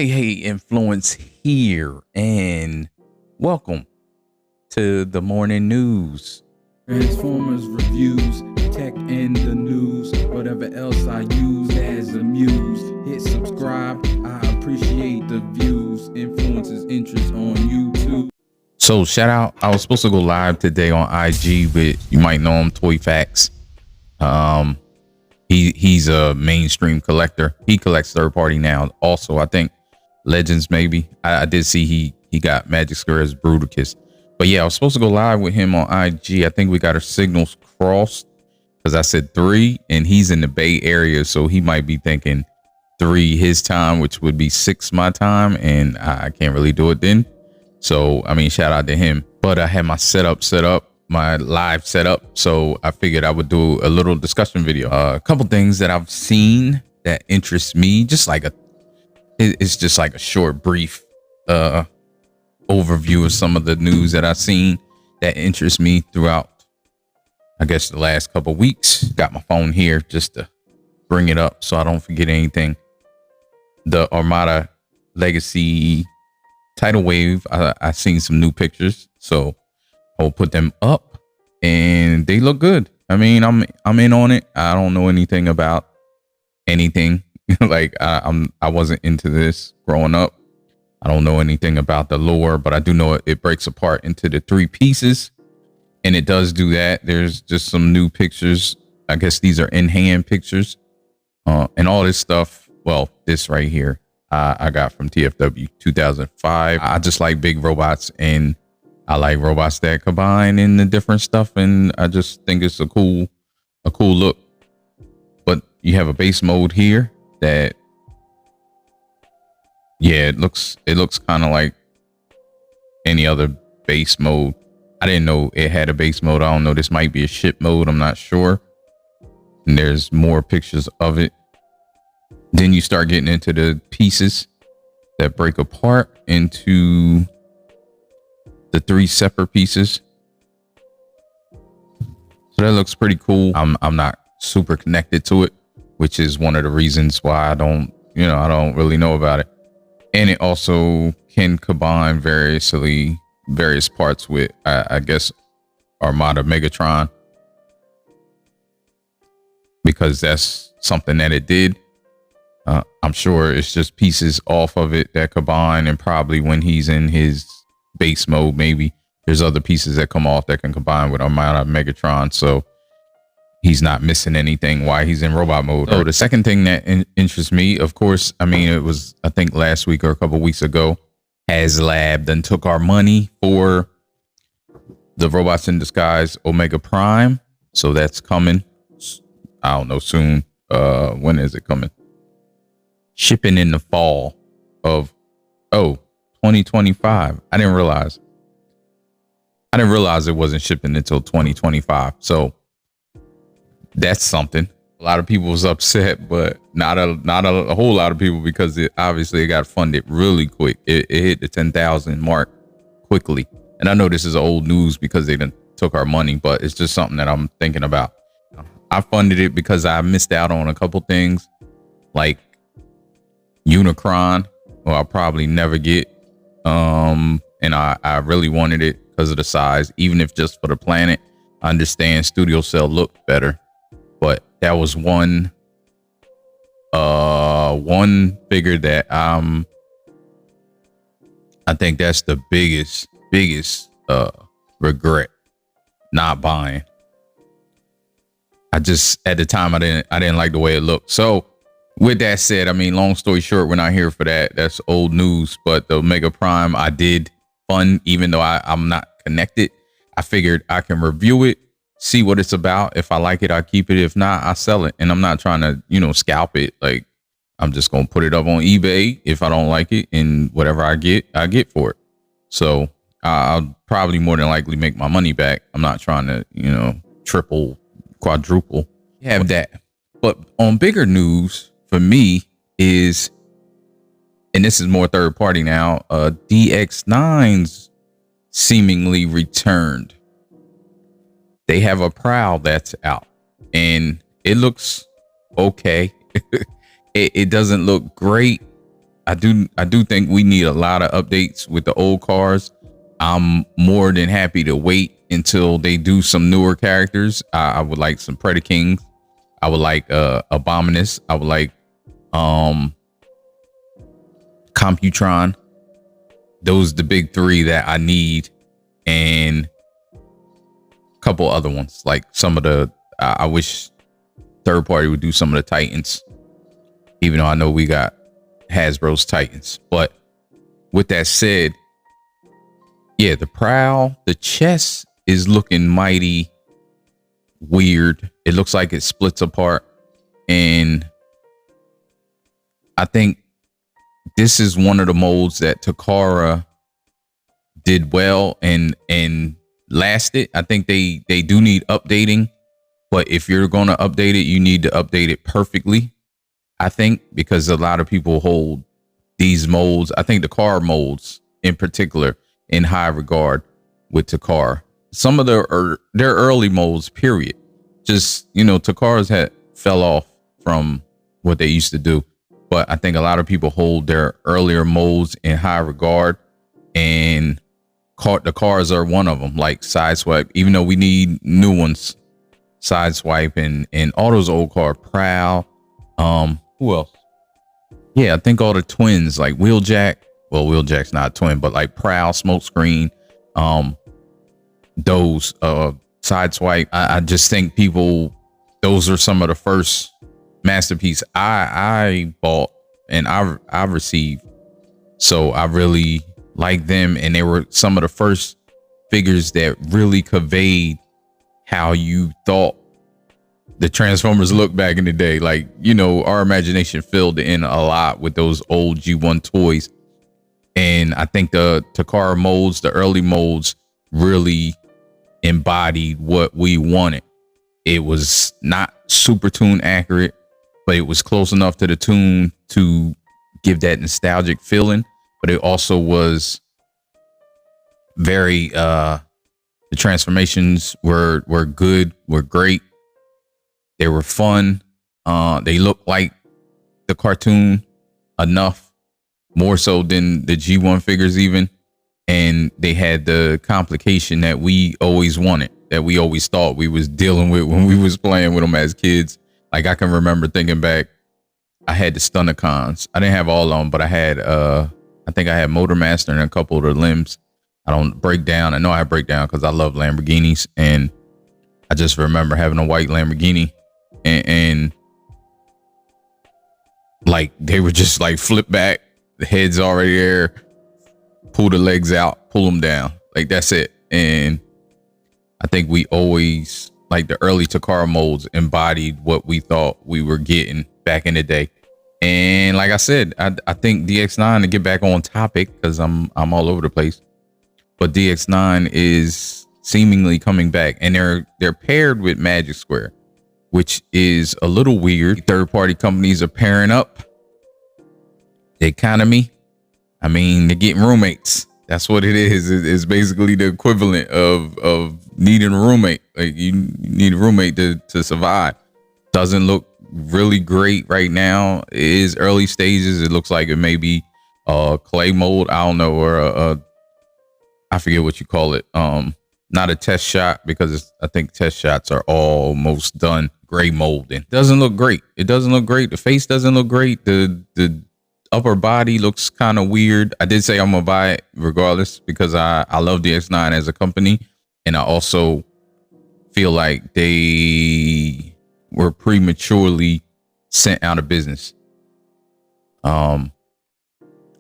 Hey, Influence here, and welcome to the morning news. Transformers reviews, tech and the news, whatever else I use as a muse. Hit subscribe, I appreciate the views. Influence's interest on YouTube. So shout out, I was supposed to go live today on IG, but you might know him, Toy Facts. He's a mainstream collector. He collects third party now. Also, I think Legends maybe. I did see he got Magic Square's Bruticus. But yeah, I was supposed to go live with him on IG. I think we got our signals crossed because I said 3 and he's in the Bay Area. So he might be thinking 3 his time, which would be 6 my time. And I can't really do it then. So, I mean, shout out to him. But I had my setup set up, my live setup. So I figured I would do a little discussion video. A couple things that I've seen that interest me, it's just like a short, brief overview of some of the news that I've seen that interests me throughout, I guess, the last couple weeks. Got my phone here just to bring it up so I don't forget anything. The Armada Legacy tidal wave, I seen some new pictures, so I'll put them up and they look good. I mean, I'm in on it. I don't know anything about anything. Like I wasn't into this growing up. I don't know anything about the lore, but I do know it breaks apart into the 3 pieces, and it does do that. There's just some new pictures. I guess these are in-hand pictures, and all this stuff. Well, this right here, I got from TFW 2005. I just like big robots, and I like robots that combine in the different stuff, and I just think it's a cool look. But you have a base mode here that, yeah, it looks kind of like any other base mode. I didn't know it had a base mode. I don't know, this might be a ship mode, I'm not sure. And there's more pictures of it. Then you start getting into the pieces that break apart into the 3 separate pieces. So that looks pretty cool. I'm not super connected to it, which is one of the reasons why I don't really know about it. And it also can combine various parts with, I guess, Armada Megatron, because that's something that it did. I'm sure it's just pieces off of it that combine, and probably when he's in his base mode, maybe there's other pieces that come off that can combine with Armada Megatron. So he's not missing anything while he's in robot mode. So the second thing that interests me, of course, I mean, it was, I think last week or a couple weeks ago, HasLab then took our money for the Robots in Disguise Omega Prime. So that's coming. I don't know, soon. When is it coming? Shipping in the fall of 2025. I didn't realize it wasn't shipping until 2025. So that's something. A lot of people was upset, but not a whole lot of people, because it got funded really quick. It hit the 10,000 mark quickly. And I know this is old news because they done took our money, but it's just something that I'm thinking about. I funded it because I missed out on a couple things like Unicron, or I'll probably never get. And I really wanted it because of the size, even if just for the planet. I understand Studio Cell looked better, but that was one figure that I think that's the biggest regret not buying. At the time I didn't like the way it looked. So with that said, I mean, long story short, we're not here for that. That's old news. But the Omega Prime I did fund, even though I'm not connected. I figured I can review it, see what it's about. If I like it, I keep it. If not, I sell it. And I'm not trying to, scalp it. Like, I'm just going to put it up on eBay if I don't like it, and whatever I get for it. So I'll probably more than likely make my money back. I'm not trying to, triple, quadruple. Have that. But on bigger news for me is, and this is more third party now, DX9's seemingly returned. They have a Prowl that's out, and it looks okay. It doesn't look great. I do think we need a lot of updates with the old cars. I'm more than happy to wait until they do some newer characters. I would like some Predakings. I would like Abominus. I would like Computron. Those the big three that I need, and a couple other ones like some of the. I wish third party would do some of the Titans, even though I know we got Hasbro's Titans. But with that said, yeah, the prow, the chest is looking mighty weird. It looks like it splits apart, and I think this is one of the molds that Takara did well and lasted. I think they do need updating, but if you're going to update it, you need to update it perfectly. I think, because a lot of people hold these molds, I think the car molds in particular, in high regard with Takara. Some of their early molds, period. Just, you know, Takara's had fell off from what they used to do. But I think a lot of people hold their earlier molds in high regard, and the cars are one of them, like Sideswipe, even though we need new ones. Sideswipe and all those old cars, Prowl. Who else? Yeah, I think all the twins, like Wheeljack. Well, Wheeljack's not a twin, but like Prowl, Smokescreen, those Sideswipe. I just think those are some of the first masterpiece I bought and I received. So I really like them, and they were some of the first figures that really conveyed how you thought the Transformers looked back in the day. Like, you know, our imagination filled in a lot with those old G1 toys. And I think the Takara molds, the early molds, really embodied what we wanted. It was not super tune accurate, but it was close enough to the tune to give that nostalgic feeling. But it also was very, the transformations were good, were great. They were fun. They looked like the cartoon enough, more so than the G1 figures even. And they had the complication that we always wanted, that we always thought we was dealing with when we was playing with them as kids. Like, I can remember thinking back, I had the Stunticons. I didn't have all of them, but I had, I think I had Motormaster and a couple of the limbs. I don't break down. I know I break down because I love Lamborghinis. And I just remember having a white Lamborghini and like they were just like flip back, the head's already there, pull the legs out, pull them down. Like, that's it. And I think we always, like, the early Takara molds embodied what we thought we were getting back in the day. And like I said, I think DX9, to get back on topic, because I'm all over the place, but DX9 is seemingly coming back, and they're paired with Magic Square, which is a little weird. Third-party companies are pairing up. The economy, I mean, they're getting roommates. That's what it is. It's basically the equivalent of needing a roommate. Like, you need a roommate to survive. Doesn't look really great right now. It is early stages. It looks like it may be clay mold. I don't know, or I forget what you call it. Not a test shot, because I think test shots are almost done. Gray molding doesn't look great. It doesn't look great. The face doesn't look great. The upper body looks kind of weird. I did say I'm gonna buy it regardless, because I love DX9 as a company, and I also feel like they were prematurely sent out of business.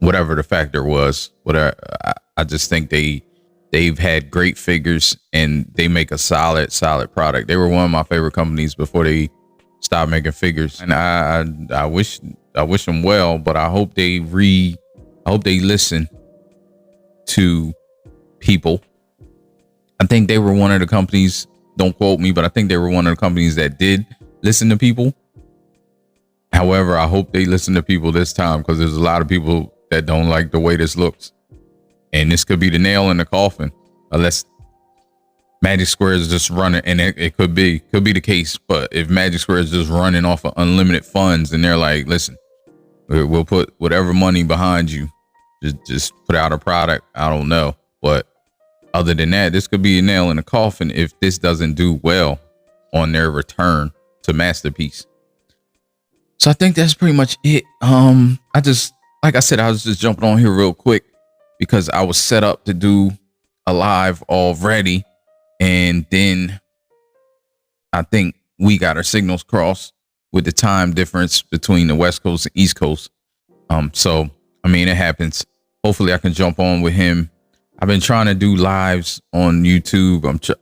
Whatever the factor was, I just think they've had great figures, and they make a solid product. They were one of my favorite companies before they stopped making figures, and I wish them well, but I hope they listen to people. I think they were one of the companies, don't quote me, but I think they were one of the companies that did listen to people. However, I hope they listen to people this time, because there's a lot of people that don't like the way this looks. And this could be the nail in the coffin, unless Magic Square is just running, and it could be the case. But if Magic Square is just running off of unlimited funds, and they're like, listen, We'll put whatever money behind you. Just put out a product. I don't know. But other than that, this could be a nail in the coffin if this doesn't do well on their return to Masterpiece. So I think that's pretty much it. Like I said, I was just jumping on here real quick because I was set up to do a live already. And then I think we got our signals crossed with the time difference between the West Coast and East Coast. So, I mean, it happens. Hopefully I can jump on with him. I've been trying to do lives on YouTube.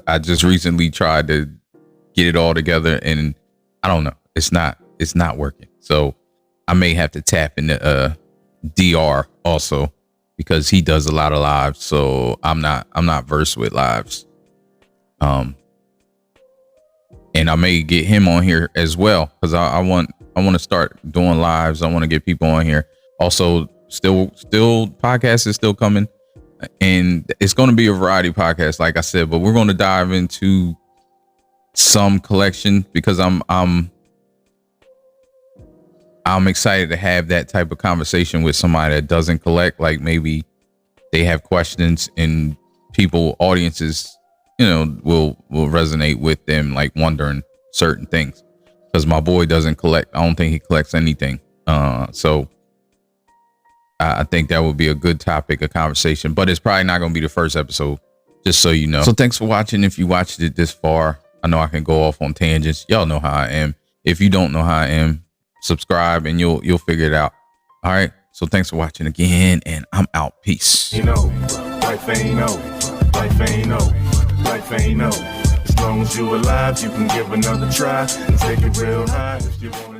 I just recently tried to get it all together, and I don't know. It's not working. So I may have to tap into DR also because he does a lot of lives. So I'm not versed with lives. And I may get him on here as well because I want to start doing lives. I want to get people on here. Also, still podcast is still coming, and it's going to be a variety podcast, like I said. But we're going to dive into some collection because I'm excited to have that type of conversation with somebody that doesn't collect. Like maybe they have questions and audiences, will resonate with them, like wondering certain things. Because my boy doesn't collect. I don't think he collects anything. So I think that would be a good topic of conversation. But it's probably not going to be the first episode, just so you know. So thanks for watching. If you watched it this far, I know I can go off on tangents. Y'all know how I am. If you don't know how I am, subscribe and you'll figure it out. All right. So thanks for watching again, and I'm out. Peace. Life ain't over. Life ain't over. Life ain't over. As long as you alive, you can give another try and take it real high if you want it.